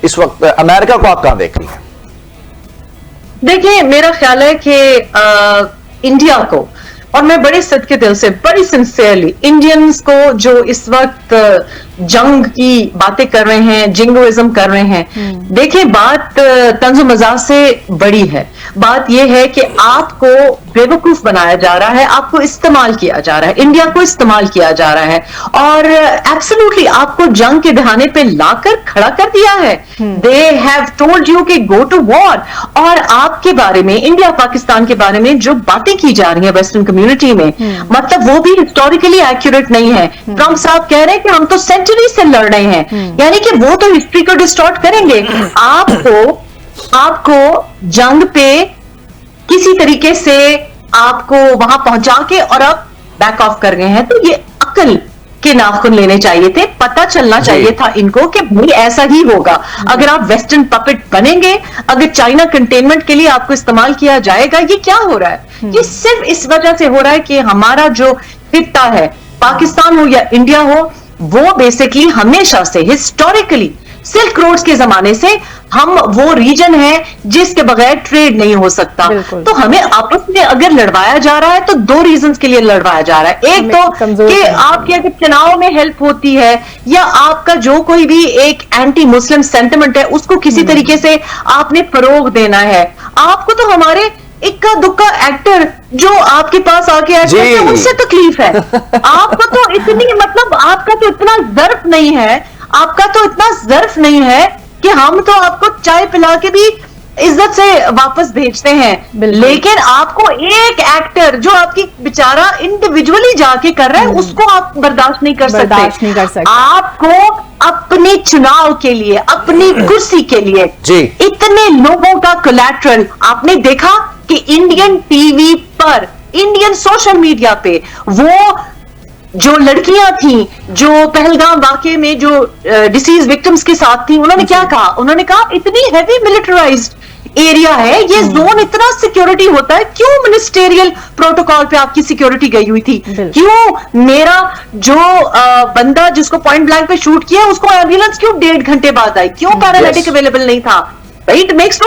इस वक्त अमेरिका को आप कहां देख रही हैं? देखिए, मेरा ख्याल है कि इंडिया को, और मैं बड़े सदके दिल से, बड़ी सिंसियरली इंडियंस को जो इस वक्त जंग की बातें कर रहे हैं, जिंगोइज्म कर रहे हैं। देखिए, बात तंज़ो मज़ाक से बड़ी है। बात यह है कि आपको बेवकूफ बनाया जा रहा है, आपको इस्तेमाल किया जा रहा है, इंडिया को इस्तेमाल किया जा रहा है, और एब्सोल्युटली आपको जंग के बहाने पे लाकर खड़ा कर दिया है। दे हैव टोल्ड यू कि गो टू वॉर, और आपके बारे में, इंडिया पाकिस्तान के बारे में जो बातें की जा रही है वेस्टर्न कम्युनिटी में, मतलब वो भी हिस्टोरिकली एक्यूरेट नहीं है। ट्रंप साहब कह रहे हैं कि हम तो सेंचुरी से लड़ रहे हैं, यानी कि वो तो हिस्ट्री को डिस्टॉर्ट करेंगे। आपको जंग पे किसी तरीके से आपको वहां पहुंचा के और अब बैक ऑफ कर गए हैं, तो ये अकल के नाखून लेने चाहिए थे, पता चलना चाहिए था इनको कि भाई ऐसा ही होगा। अगर आप वेस्टर्न पपेट बनेंगे, अगर चाइना कंटेनमेंट के लिए आपको इस्तेमाल किया जाएगा, ये क्या हो रहा है? ये सिर्फ इस वजह से हो रहा है कि हमारा जो खित्ता है, पाकिस्तान हो या इंडिया हो, वो बेसिकली हमेशा से हिस्टोरिकली सिल्क रोड्स के जमाने से हम वो रीजन है जिसके बगैर ट्रेड नहीं हो सकता। तो हमें आपस में अगर लड़वाया जा रहा है तो दो रीजंस के लिए लड़वाया जा रहा है। एक तो कि आपके अगर चुनाव में हेल्प होती है, या आपका जो कोई भी एक एंटी मुस्लिम सेंटिमेंट है उसको किसी तरीके से आपने फरोग देना है। आपको तो हमारे इक्का दुक्का एक्टर जो आपके पास आके एक्ट करते हैं उससे तकलीफ है। आपको तो इतनी, मतलब आपका तो इतना ज़र्फ नहीं है, आपका तो इतना ज़र्फ नहीं है कि हम तो आपको चाय पिला के भी इज्जत से वापस भेजते हैं, लेकिन आपको एक एक्टर जो आपकी बेचारा इंडिविजुअली जाके कर रहा है उसको आप बर्दाश्त नहीं कर सकते। आपको अपने चुनाव के लिए, अपनी कुर्सी के लिए इतने लोगों का कोलैटरल आपने देखा कि इंडियन टीवी पर, इंडियन सोशल मीडिया पे वो जो लड़कियां थी जो पहलगाम वाकये में जो डिसीज विक्टिम्स के साथ थी, उन्होंने क्या कहा? उन्होंने कहा इतनी हैवी मिलिटराइज्ड एरिया है, ये जोन इतना सिक्योरिटी होता है, क्यों मिनिस्टेरियल प्रोटोकॉल पे आपकी सिक्योरिटी गई हुई थी? क्यों मेरा जो बंदा जिसको पॉइंट ब्लैंक पे शूट किया उसको एम्बुलेंस क्यों 1.5 घंटे बाद आई? क्यों पैरामेडिक अवेलेबल नहीं था? It makes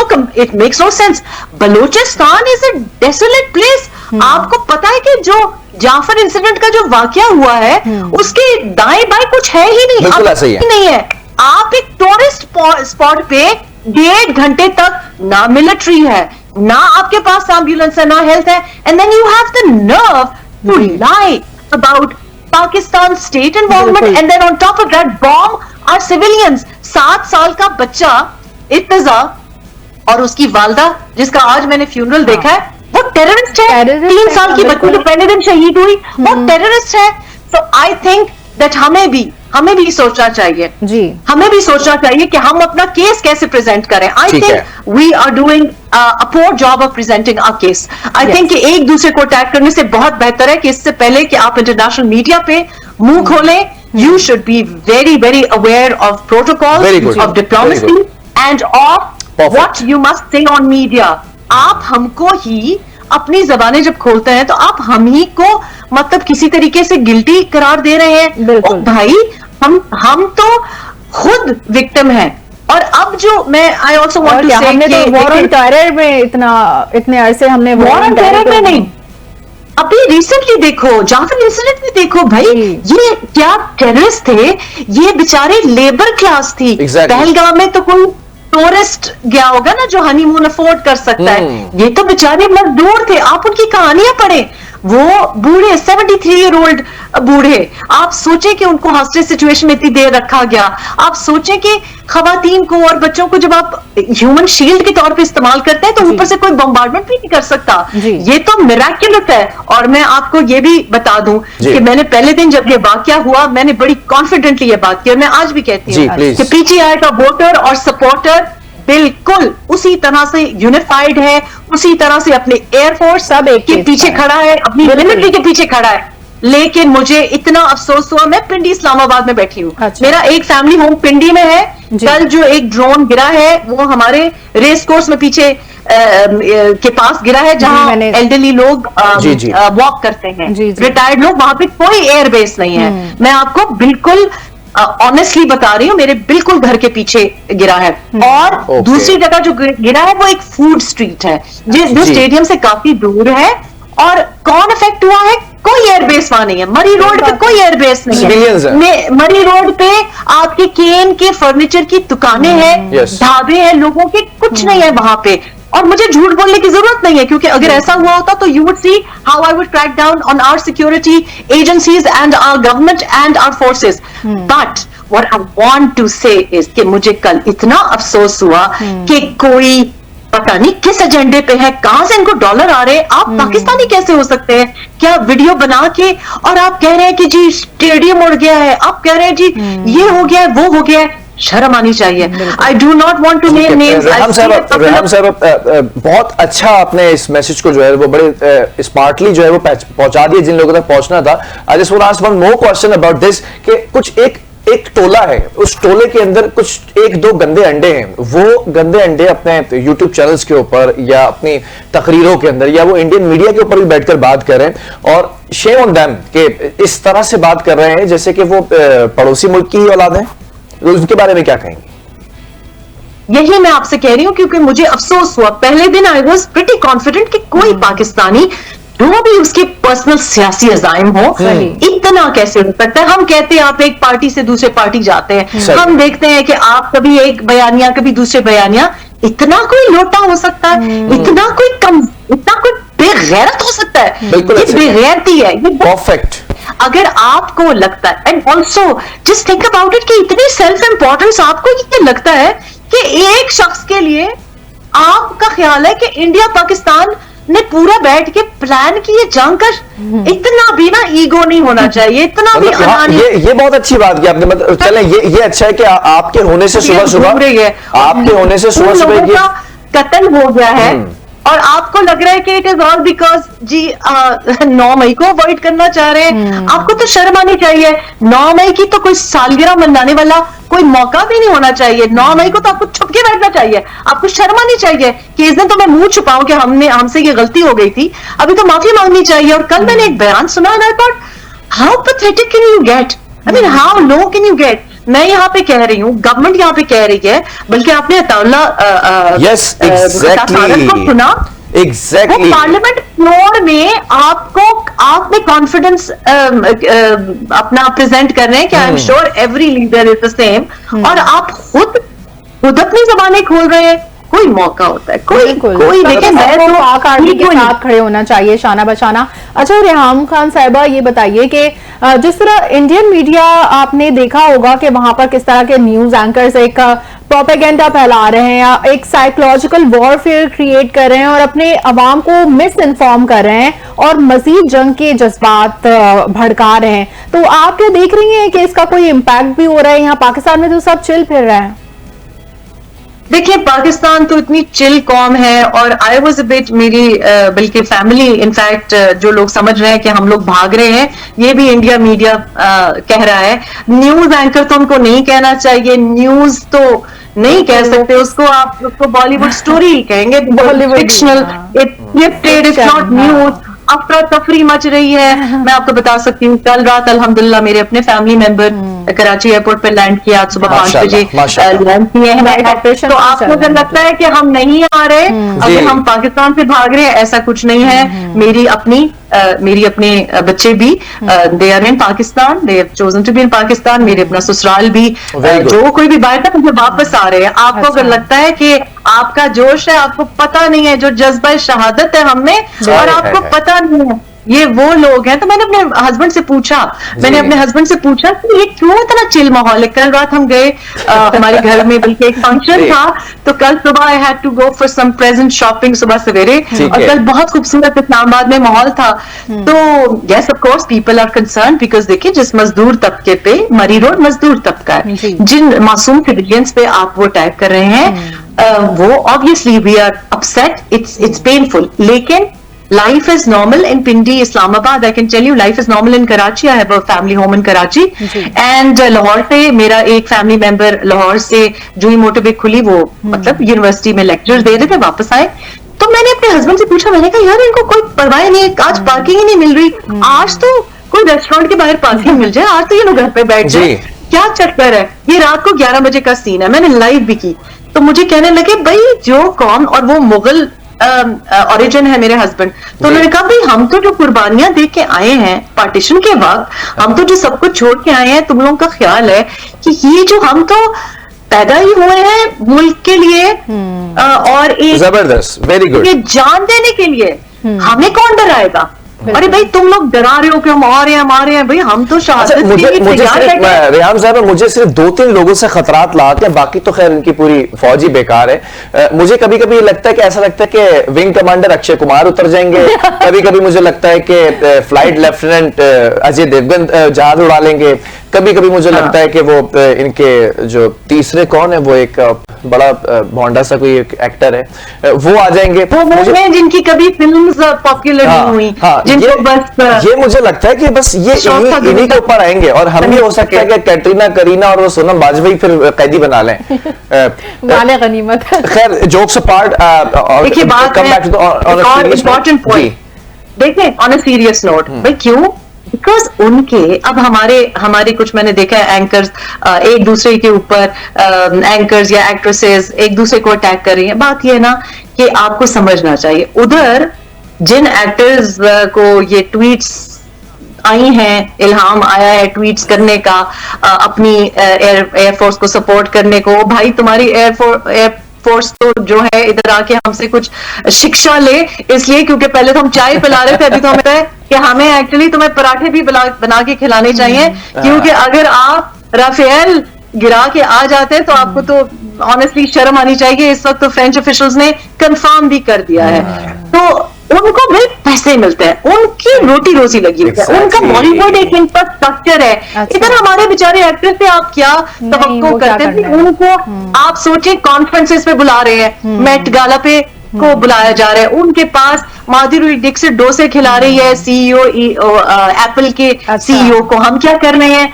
no sense. Balochistan is a desolate place. आपको पता है कि जो जाफर इंसिडेंट का जो वाकया हुआ है उसके दाएं बाएं कुछ है ही नहीं, बिल्कुल ऐसा ही है। नहीं है। आप एक टूरिस्ट स्पॉट पे 1.5 घंटे तक ना मिलिट्री है, ना आपके पास एम्बुलेंस है, ना हेल्थ है, and then you have the nerve to lie about Pakistan state involvement, and then on top of that bomb our civilians. 7 साल का बच्चा इत्तजा और उसकी वालदा जिसका आज मैंने फ्यूनरल देखा है, वो टेररिस्ट है। 3 साल की बच्ची जो पहले दिन शहीद हुई वो टेररिस्ट है। तो आई थिंक दैट हमें भी सोचना चाहिए जी, हमें भी सोचना चाहिए कि हम अपना केस कैसे प्रेजेंट करें। I think we are doing a poor job of presenting our case. I think कि एक दूसरे को अटैक करने से बहुत बेहतर है कि इससे पहले कि आप इंटरनेशनल मीडिया पे मुंह खोलें, you should be very, very aware of protocols, of diplomacy, and of what you must say on media. आप हमको ही अपनी जबानें जब खोलते हैं तो आप हम ही को मतलब किसी तरीके से गिल्टी करार दे रहे हैं। ओ भाई, हम तो खुद विक्टिम हैं। और अब जो मैं आई ऑल्सो वांट टू से हमने तो वॉर ऑन टेरर में इतने अरसे हमने वॉर ऑन टेरर में नहीं, अभी रिसेंटली देखो, जाफर इंसिडेंट में देखो भाई, ये क्या टेररिस्ट थे? ये बेचारे लेबर क्लास थी। पहलगाम में तो कोई टूरिस्ट गया होगा ना जो हनीमून अफोर्ड कर सकता है, ये तो बेचारे मजदूर थे। आप उनकी कहानियां पढ़े, वो बूढ़े 73 ईयर ओल्ड बूढ़े, आप सोचें कि उनको हॉस्टेज सिचुएशन में इतनी देर रखा गया। आप सोचें कि खवातीन को और बच्चों को जब आप ह्यूमन शील्ड के तौर पे इस्तेमाल करते हैं तो ऊपर से कोई बम्बार्डमेंट भी नहीं कर सकता। ये तो मिरेक्युलस है। और मैं आपको ये भी बता दूं कि मैंने पहले दिन जब ये वाकया हुआ, मैंने बड़ी कॉन्फिडेंटली ये बात की, और मैं आज भी कहती हूँ कि पीटीआई का वोटर और सपोर्टर बिल्कुल उसी तरह से यूनिफाइड है, उसी तरह से अपने एयरफोर्स सब के पीछे खड़ा है, अपनी मिलिट्री के पीछे खड़ा है। लेकिन मुझे इतना अफसोस हुआ, मैं पिंडी इस्लामाबाद में बैठी हूँ। मेरा एक फैमिली होम पिंडी में है। कल जो एक ड्रोन गिरा है वो हमारे रेस कोर्स में पीछे के पास गिरा है, जहां एल्डरली लोग वॉक करते हैं, रिटायर्ड लोग, वहां पे कोई एयरबेस नहीं है। मैं आपको बिल्कुल ऑनेस्टली बता रही हूँ, मेरे बिल्कुल घर के पीछे गिरा है। और दूसरी जगह जो गिरा है वो एक फूड स्ट्रीट है जो स्टेडियम से काफी दूर है। और कौन अफेक्ट हुआ है? कोई एयरबेस वहां नहीं है, मरी रोड पे कोई एयरबेस नहीं Civilians हैं। है। मरी रोड पे आपके केन के फर्नीचर की दुकानें हैं, Yes. ढाबे हैं, लोगों के कुछ नहीं है वहां पे। और मुझे झूठ बोलने की जरूरत नहीं है, क्योंकि अगर ऐसा हुआ होता तो you would see how I would crack down on our security agencies and our government and our forces. But what I want to say is कि मुझे कल इतना अफसोस हुआ कि कोई पता नहीं किस एजेंडे पे है, कहां से इनको डॉलर आ रहे हैं। आप पाकिस्तानी कैसे हो सकते हैं? क्या वीडियो बना के और आप कह रहे हैं कि जी स्टेडियम उड़ गया है, आप कह रहे हैं जी ये हो गया है, वो हो गया है। शर्म आनी चाहिए। I do not want to name names. Reham साहब बहुत अच्छा आपने इस मैसेज को जो है वो बड़े स्मार्टली जो है वो पहुंचा दिया जिन लोगों तक पहुंचना था। I just want to ask one more question about this कि कुछ एक टोला है, उस टोले के अंदर कुछ एक दो गंदे अंडे हैं, वो गंदे अंडे अपने YouTube चैनल्स के ऊपर या अपनी तकरीरों के अंदर या वो इंडियन मीडिया के ऊपर भी बैठकर बात कर रहे हैं और शेम ऑन देम कि इस तरह से बात कर रहे हैं जैसे कि वो पड़ोसी मुल्क की ही औलाद है। उनके बारे में क्या कहेंगे? यही मैं आपसे कह रही हूं, क्योंकि मुझे अफसोस हुआ। पहले दिन आई वॉज प्रिटी कॉन्फिडेंट कि कोई पाकिस्तानी जो भी उसके पर्सनल सियासी अजाइम हो, इतना कैसे हो सकता है। हम कहते हैं आप एक पार्टी से दूसरे पार्टी जाते हैं, हम देखते हैं कि आप कभी एक बयानिया कभी दूसरे बयानिया, इतना कोई लोटा हो सकता है, इतना कोई बेगैरत हो सकता है। ये बेगैरती है, ये परफेक्ट। अगर आपको लगता है, and also just think about it कि इतनी सेल्फ इंपॉर्टेंस आपको ये लगता है कि एक शख्स के लिए आपका ख्याल है कि इंडिया पाकिस्तान ने पूरा बैठ के प्लान की ये जंग का, इतना भी ना ईगो नहीं होना चाहिए, इतना भी अनानी। ये बहुत अच्छी बात की आपने। मतलब चलें ये अच्छा है कि आपके होने से सुबह कत्ल हो गया है और आपको लग रहा है कि इट इज ऑल बिकॉज जी 9 मई को अवॉइड करना चाह रहे हैं। आपको तो शर्म आनी चाहिए। 9 मई की तो कोई सालगिरह मनाने वाला कोई मौका भी नहीं होना चाहिए। 9 मई को तो आपको छुप के बैठना चाहिए, आपको शर्म आनी चाहिए कि इस दिन तो मैं मुंह छुपाऊं कि हमसे ये गलती हो गई थी, अभी तो माफी मांगनी चाहिए। और कल मैंने एक बयान सुना and I thought how pathetic can you get, I mean how low can you get. मैं यहाँ पे कह रही हूँ, गवर्नमेंट यहाँ पे कह रही है, बल्कि आपने अताउल्ला को सुना, एग्जैक्टली पार्लियामेंट फ्लोर में आपने कॉन्फिडेंस अपना प्रेजेंट कर रहे हैं कि I am sure every leader is the same, और आप खुद अपनी जबानें खोल रहे हैं। कोई मौका होता है, कोई देखें, मैं तो पाक आर्मी के साथ खड़े होना चाहिए शाना बशाना। अच्छा रेहम खान साहिबा, ये बताइए कि जिस तरह इंडियन मीडिया आपने देखा होगा कि वहां पर किस तरह के न्यूज एंकर्स एक प्रोपेगेंडा फैला रहे हैं या एक साइकोलॉजिकल वॉरफेयर क्रिएट कर रहे हैं और अपने अवाम को मिस इन्फॉर्म कर रहे हैं और मजीद जंग के जज्बात भड़का रहे हैं, तो आप क्या देख रही हैं कि इसका कोई इम्पैक्ट भी हो रहा है? यहाँ पाकिस्तान में तो सब चिल फिर रहे हैं। देखिए, पाकिस्तान तो इतनी चिल कौम है, और आई वॉज अ बिट, मेरी बल्कि फैमिली, इनफैक्ट जो लोग समझ रहे हैं कि हम लोग भाग रहे हैं, ये भी इंडिया मीडिया कह रहा है। न्यूज एंकर तो उनको नहीं कहना चाहिए, न्यूज तो नहीं कह सकते उसको, आप उसको बॉलीवुड स्टोरी कहेंगे, फिक्शनल, इट्स नॉट न्यूज। अफरा तफरी मच रही है। मैं आपको बता सकती हूँ, कल रात अल्हम्दुलिल्लाह मेरे अपने फैमिली मेंबर कराची एयरपोर्ट पे लैंड किया, आज सुबह 5 बजे लैंड किए हैं। तो आपको अगर लगता है कि हम नहीं आ रहे, अगर हम पाकिस्तान से भाग रहे हैं, ऐसा कुछ नहीं है। मेरी अपने बच्चे भी they are in Pakistan, they have chosen to be in Pakistan. मेरे अपना ससुराल भी, जो कोई भी बाहर था मुझे वापस आ रहे हैं। आपको अगर लगता है कि आपका जोश है, आपको पता नहीं है जो जज्बा शहादत है हमें, और आपको पता नहीं है ये वो लोग हैं, तो मैंने अपने हस्बैंड से पूछा कि ये क्यों इतना चिल माहौल है। कल रात हम गए हमारे घर में, बल्कि एक फंक्शन था, तो कल सुबह I had to go for some present shopping सुबह सवेरे, और कल बहुत खूबसूरत इस्लामाबाद में माहौल था। तो yes, of course people are concern, because देखिए जिस मजदूर तबके पे, मरी रोड मजदूर तबका है, जिन मासूम सिविलियंस पे आप वो अटैक कर रहे हैं, वो obviously we are upset, it's painful. लेकिन life is normal in Pindi, Islamabad. I can tell you, life is normal in Karachi. I have a family home in Karachi. And Lahore से मेरा एक फैमिली मेंबर, लाहौर से जो ही motorway खुली, वो मतलब university में लेक्चर दे रहे थे, वापस आए, तो मैंने अपने हस्बैंड से पूछा, मैंने कहा यार इनको कोई परवाह नहीं है, आज पार्किंग ही नहीं मिल रही, आज तो कोई रेस्टोरेंट के बाहर पार्किंग मिल जाए, आज तो ये लोग घर पे बैठ जाए, क्या चक्कर है? ये रात को 11 बजे का सीन है, मैंने लाइव भी की। तो मुझे कहने लगे भाई जो कौम, और वो मुगल ओरिजिन है मेरे हस्बैंड, तो उन्होंने कहा भाई हम तो जो कुर्बानियां दे के आए हैं पार्टीशन के वक्त, हम तो जो सब कुछ छोड़ के आए हैं, तुम लोगों का ख्याल है कि ये जो हम तो पैदा ही हुए हैं मुल्क के लिए और एक जबरदस्त, वेरी गुड। ये जान देने के लिए, हमें कौन डराएगा? अरे भाई तुम लोग डरा रहे हो कि हम आ रहे हैं भाई, हम तो शहादत के मुझे लिए तैयार सिर्फ बैठे हैं। रेहान साहब, मुझे सिर्फ 2-3 लोगों से खतरात लाते हैं, बाकी तो खैर इनकी पूरी फौज ही बेकार है। मुझे कभी कभी लगता है कि ऐसा लगता है कि विंग कमांडर अक्षय कुमार उतर जाएंगे, कभी कभी मुझे लगता है कि फ्लाइट लेफ्टिनेंट अजय देवगन जहाज उड़ा लेंगे, कभी कभी मुझे लगता है कि वो इनके जो तीसरे कौन है, वो एक बड़ा भोंडा सा कोई एक एक्टर है, वो आ जाएंगे। वो जिनकी कभी फिल्म्स पॉपुलर नहीं हुई, जिनको बस ये मुझे लगता है कि बस ये इन्हीं के ऊपर आएंगे, और हम भी हो सकता है कि कैटरीना, करीना और वो सोनम बाजवाई फिर कैदी बना लें। माले गनीमत। खैर जोक्स अपार्ट, देखिए बात है और इम्पोर्टेंट पॉइंट, देखिए ऑन अ सीरियस नोट, भाई क्यों? बिकॉज उनके अब हमारे कुछ मैंने देखा है एंकर्स एक दूसरे के ऊपर, एंकर्स या एक्ट्रेसेस एक दूसरे को अटैक कर रही हैं। बात ये है ना कि आपको समझना चाहिए, उधर जिन एक्टर्स को ये ट्वीट्स आई हैं, इल्हाम आया है ट्वीट्स करने का, अपनी एयरफोर्स को सपोर्ट करने को, भाई तुम्हारी एयरफोर्स तो जो है इधर आके हमसे कुछ शिक्षा ले, इसलिए क्योंकि पहले तो हम चाय पिला रहे थे, अभी तो हमें है कि हमें एक्चुअली तुम्हें पराठे भी बना के खिलाने चाहिए, क्योंकि अगर आप राफेल गिरा के आ जाते हैं तो आपको तो ऑनेस्टली शर्म आनी चाहिए। इस वक्त तो फ्रेंच ऑफिशियल्स ने कंफर्म भी कर दिया है, तो उनको भाई पैसे मिलते हैं, उनकी रोटी रोजी लगी हुई है, उनका बॉलीवुड एक इंफ्रास्ट्रक्चर है। अच्छा। इधर हमारे बेचारे एक्टर से आप क्या तवक्को करते हैं? उनको आप सोचिए कॉन्फ्रेंसेस पे बुला रहे हैं, मेट गाला पे को बुलाया जा रहा है, उनके पास माधुरी दीक्षित डोसे खिला रही है सीईओ एप्पल के सीईओ को। हम क्या कर रहे हैं?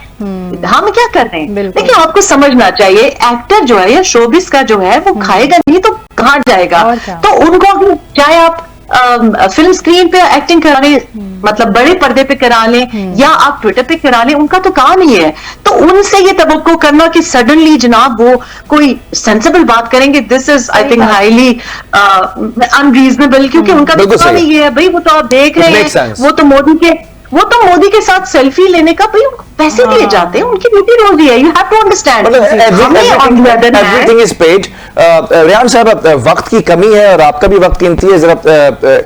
हम क्या कर रहे हैं? देखिए आपको समझना चाहिए, एक्टर जो है या शोबिस का जो है वो खाएगा नहीं तो कहाँ जाएगा? तो उनको चाहे आप फिल्म स्क्रीन पे एक्टिंग करा लें, मतलब बड़े पर्दे पे करा लें, या आप ट्विटर पे करा लें, उनका तो काम ही है। तो उनसे ये तवक्को करना कि सडनली जनाब वो कोई सेंसिबल बात करेंगे, this is I think highly unreasonable, क्योंकि उनका तो काम ही ये है भाई। वो तो आप देख रहे हैं, वो तो मोदी के साथ सेल्फी लेने का भाई उनको पैसे दिए जाते हैं, उनकी रोटी रोजी है। You have to understand, everything is paid. Rehan साहब, वक्त की कमी है और आपका भी वक्त कीमती है, जरा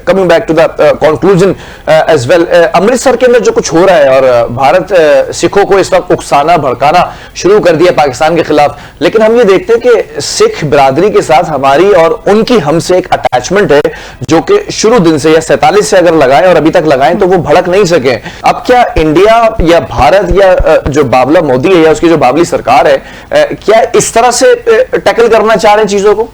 coming back to the conclusion as well, Amritsar के अंदर जो कुछ हो रहा है, और भारत सिखों को इस वक्त उकसाना भड़काना शुरू कर दिया पाकिस्तान के खिलाफ, लेकिन हम ये देखते हैं कि सिख बिरादरी के साथ हमारी और उनकी हमसे एक अटैचमेंट है, जो कि शुरू दिन से या 47 से अगर लगाएं और अभी तक लगाएं तो वो भड़क नहीं सके। अब क्या इंडिया या भारत या जो बाबला मोदी है या उसकी जो बाबली सरकार है, क्या इस तरह से टैकल करना चाह रहे हैं चीजों को?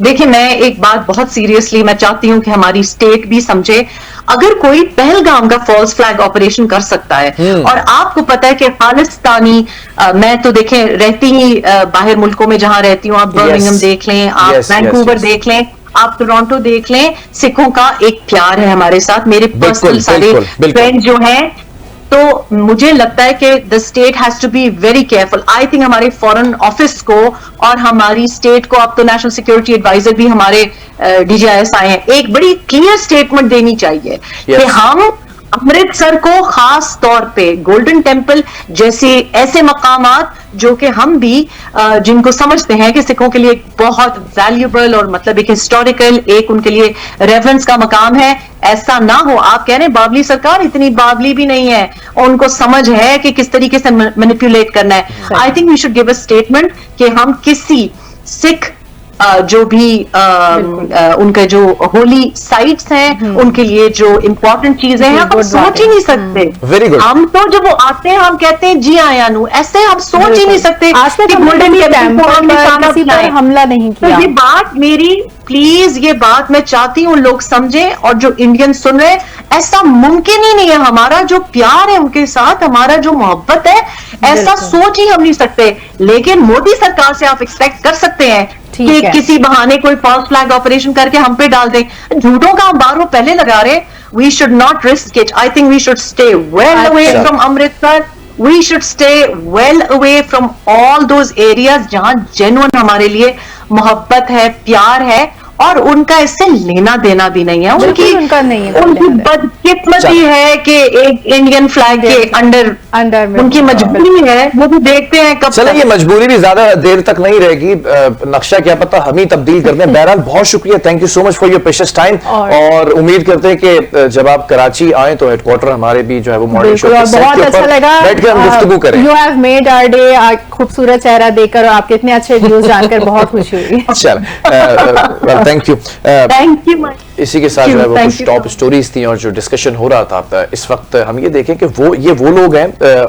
देखिए मैं एक बात बहुत सीरियसली मैं चाहती हूं कि हमारी स्टेट भी समझे, अगर कोई पहलगाम का फॉल्स फ्लैग ऑपरेशन कर सकता है, और आपको पता है कि खालिस्तानी, मैं तो देखें रहती ही बाहर मुल्कों में जहां रहती हूं, आप बर्मिंघम देख लें, आप वैंकूवर देख लें, आप टोरंटो देख लें, सिखों का एक प्यार है हमारे साथ, मेरे पर्सनल सारे फ्रेंड जो हैं। तो मुझे लगता है कि the state has to be very careful. I think हमारे फॉरेन ऑफिस को और हमारी स्टेट को, अब तो नेशनल सिक्योरिटी एडवाइजर भी हमारे DGIS आए हैं, एक बड़ी क्लियर स्टेटमेंट देनी चाहिए कि हम अमृतसर को खास तौर पे गोल्डन टेम्पल जैसे ऐसे मकामात जो कि हम भी जिनको समझते हैं कि सिखों के लिए बहुत वैल्यूबल और मतलब एक हिस्टोरिकल, एक उनके लिए रेफरेंस का मकाम है, ऐसा ना हो। आप कह रहे हैं बाबली सरकार, इतनी बाबली भी नहीं है, उनको समझ है कि किस तरीके से मैनिपुलेट करना है। I think we should give a statement कि हम किसी सिख जो भी उनके जो होली साइट्स हैं, उनके लिए जो इंपॉर्टेंट चीजें हैं, हम सोच ही नहीं सकते। हम तो जब वो आते हैं हम कहते हैं जी आयानू, ऐसे हम सोच ही नहीं सकते आज तक गोल्डन टेम्पल पर हमला नहीं किया। तो ये बात मेरी, प्लीज ये बात मैं चाहती हूँ लोग समझें, और जो इंडियन सुन रहे हैं, ऐसा मुमकिन ही नहीं है। हमारा जो प्यार है उनके साथ, हमारा जो मोहब्बत है, ऐसा सोच ही हम नहीं सकते। लेकिन मोदी सरकार से आप एक्सपेक्ट कर सकते हैं कि किसी बहाने कोई फॉल्स फ्लैग ऑपरेशन करके हम पे डाल दें। झूठों का हम बारों पहले लगा रहे। We should not risk it. I think we should stay well away from Amritsar. We should stay well away from all those areas जहां जेन्युइन हमारे लिए मोहब्बत है, प्यार है, और उनका इससे लेना देना भी नहीं है। बिल्कुल उनका नहीं है, उनकी लेना देना। बदकिस्मती है कि एक इंडियन फ्लैग के अंडर में उनकी मजबूरी है, वो भी देखते हैं कब चले तक। ये मजबूरी भी ज्यादा देर तक नहीं रहेगी, नक्शा क्या पता हम ही तब्दील कर दें। बहरहाल बहुत शुक्रिया, thank you so much for your precious time, और उम्मीद करते हैं कि जब आप कराची आए तो हेडक्वार्टर हमारे भी जो है वो मॉर्निंग शो बिल्कुल, और बहुत अच्छा लगा बैठ के हम गुफ्तगू करें। You have made our day, खूबसूरत चेहरा देखकर और आपके इतने अच्छे व्यूज जानकर बहुत खुशी हुई। चल थैंक यू। Thank you. इसी के साथ जो है वो Thank कुछ you. टॉप स्टोरीज थी और जो डिस्कशन हो रहा था इस वक्त हम ये देखें कि वो लोग हैं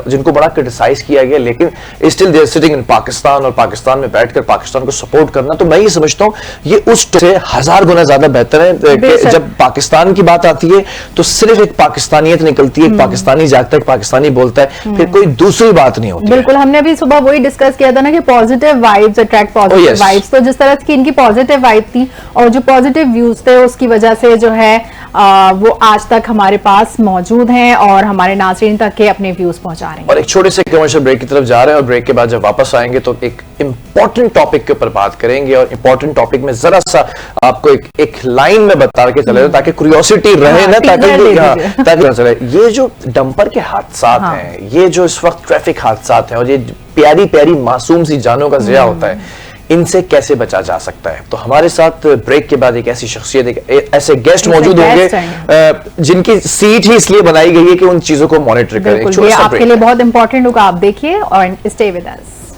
जिनको बड़ा क्रिटिसाइज किया गया, लेकिन still they are sitting in Pakistan, और पाकिस्तान में बैठकर पाकिस्तान को सपोर्ट करना, तो मैं ये समझता हूँ ये उस से 1000 गुना ज्यादा बेहतर है कि जब पाकिस्तान की बात आती है तो सिर्फ एक पाकिस्तानियत निकलती है, एक पाकिस्तानी जागता है, एक पाकिस्तानी बोलता है, फिर कोई दूसरी बात नहीं होती। बिल्कुल, हमने अभी सुबह वही डिस्कस किया था ना कि positive vibes attract positive vibes, तो जिस तरह की इनकी पॉजिटिव वाइब थी और जो पॉजिटिव व्यूज थे उसकी वजह से जो है वो आज तक हमारे पास मौजूद हैं और हमारे नाज़रीन तक के अपने व्यूज पहुंचा रहे हैं। और एक छोटे से कमर्शियल ब्रेक की तरफ जा रहे हैं, और ब्रेक के बाद जब वापस आएंगे तो एक इंपॉर्टेंट टॉपिक के ऊपर बात करेंगे, और इंपॉर्टेंट टॉपिक में जरा सा आपको एक लाइन में बता के चले ताकि क्यूरियोसिटी रहे ना, ताकि चले। ये जो डंपर के हादसात हैं, ये जो इस वक्त ट्रैफिक हादसात हैं, और ये प्यारी प्यारी मासूम सी जानों का ज़िया होता है, इनसे कैसे बचा जा सकता है? तो हमारे साथ ब्रेक के बाद एक ऐसी शख्सियत, एक ऐसे गेस्ट मौजूद होंगे जिनकी सीट ही इसलिए बनाई गई है कि उन चीजों को मॉनिटर करें। ये आपके लिए बहुत इंपॉर्टेंट होगा, आप देखिए और स्टे विद अस।